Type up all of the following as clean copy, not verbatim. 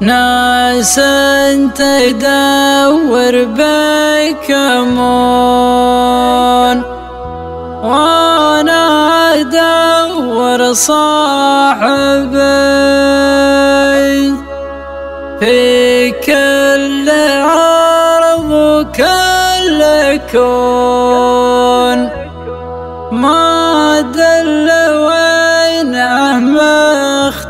ناس تدور بكمون وانا ادور صاحبي في كل عرض وكل كون، ما دل وينه مختبي.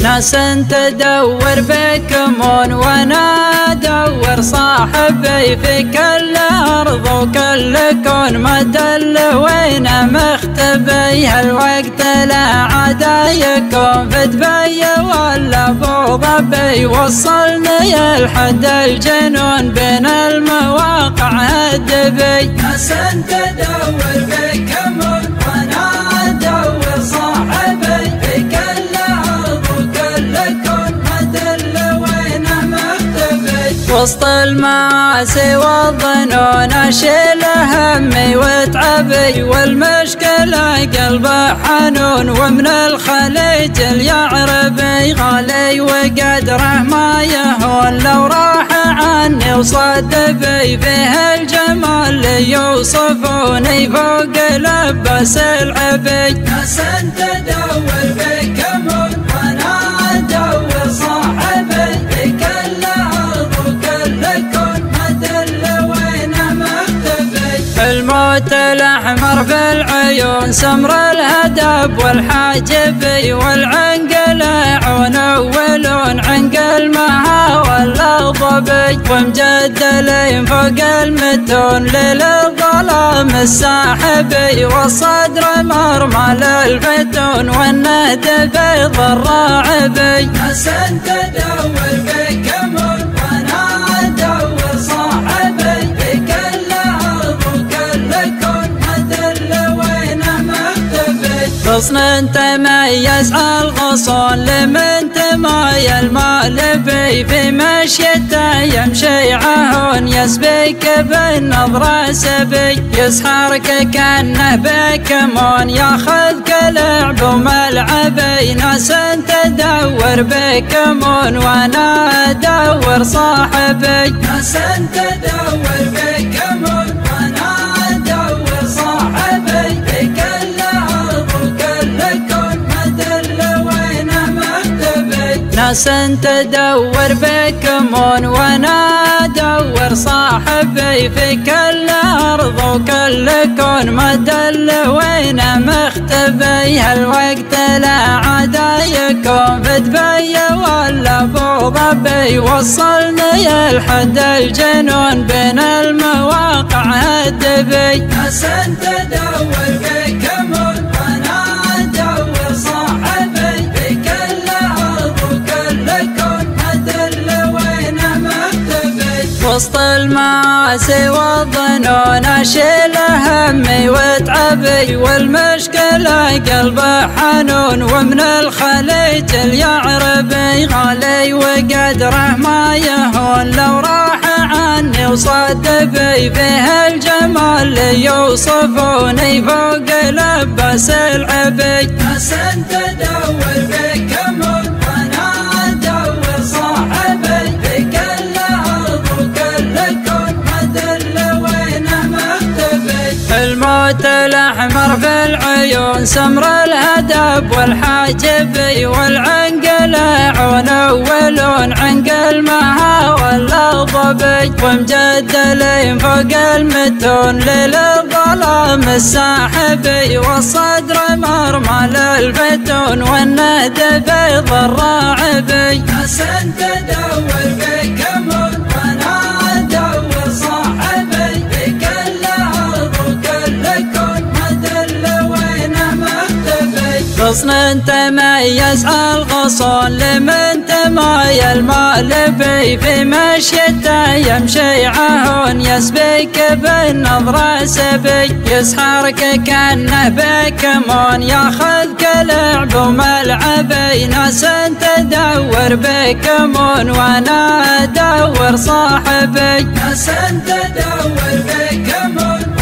ناس تدور بكمون وانا ادور صاحبي في كل ارض وكل كون، ما دل وينه مختبي. هالوقت لا عاد يكون في دبي ولا ابو ظبي، وصلني لحد الجنون بين المواقع هدبي. ناس تدور بكمون وانا ادور صاحبي في كل ارض وكل كون، ما دل وينه مختبي. وسط المعاصي والظنون اشيل همي واتعبي، والمشكلة قلبه حنون ومن الخليج اليعربي. غالي وقدره ما يهون لو راح عني وصدبي، فيه الجمال يوصفوني فوق لبس العبي. ناس تدور بكمون وانا ادور صاحبي في كل ارض وكل كون، ما دل وينه مختبي. الموت الاحمر في العيون سمر الهدب والحاجبي، والعنقل عون ولون عنقل مها والظبي، ومجدلين فوق المتون ليل الظلام الساحبي، والصدر مرمى للفتون والنهد بيض الراعبي. ناس تدور بكمون وانا ادور صاحبي في كل ارض وكل كون، ما دل وينه مختبي. غصن تميز الغصون لمن تمايل مالبي، في مشيته يمشي عهون يسبيك بالنظرة سبي، يسحرك كأنه بكمون ياخذك لعب وملعبي. ناس تدور بكمون وانا ادور صاحبي. ناس تدور بكمون وانا ادور صاحبي في كل ارض وكل كون، ما دل وينه مختبي. ناس تدور بكمون وانا ادور صاحبي في كل ارض وكل كون، ما دل وينه مختبي. هالوقت لا عاد يكون في دبي ولا ابو ظبي، وصلني لحد الجنون بين المواقع هدبي. ناس تدور بكمون وانا ادور صاحبي في كل ارض وكل كون، ما دل وينه مختبي. وسط المعاصي والظنون اشيل همي واتعبي، والمشكلة قلبه حنون ومن الخليج اليعربي. غالي وقدره ما يهون لو راح عني وصدبي، فيه الجمال يوصفوني فوق لبس العبي. ناس تدور بكمون وانا ادور صاحبي في كل ارض وكل كون، ما دل وينه مختبي. الموت الاحمر في العيون سمر الهدب والحاجبي، والعنقل عون ولون عنقل مها والظبي، ومجدلين فوق المتون ليل الظلام الساحبي، والصدر مرمى للفتون والنهد بيض الراعبي. ناس تدور بكمون وانا ادور صاحبي في كل ارض وكل كون، ما دل وينه مختبي. غصن تميز الغصون لمن تمايل مالبي، في مشيته يمشي عهون يسبيك بالنظرة سبي، يسحرك كأنه بكمون ياخذك لعب وملعبي. ناس تدور بكمون وانا ادور صاحبي. ناس تدور بكمون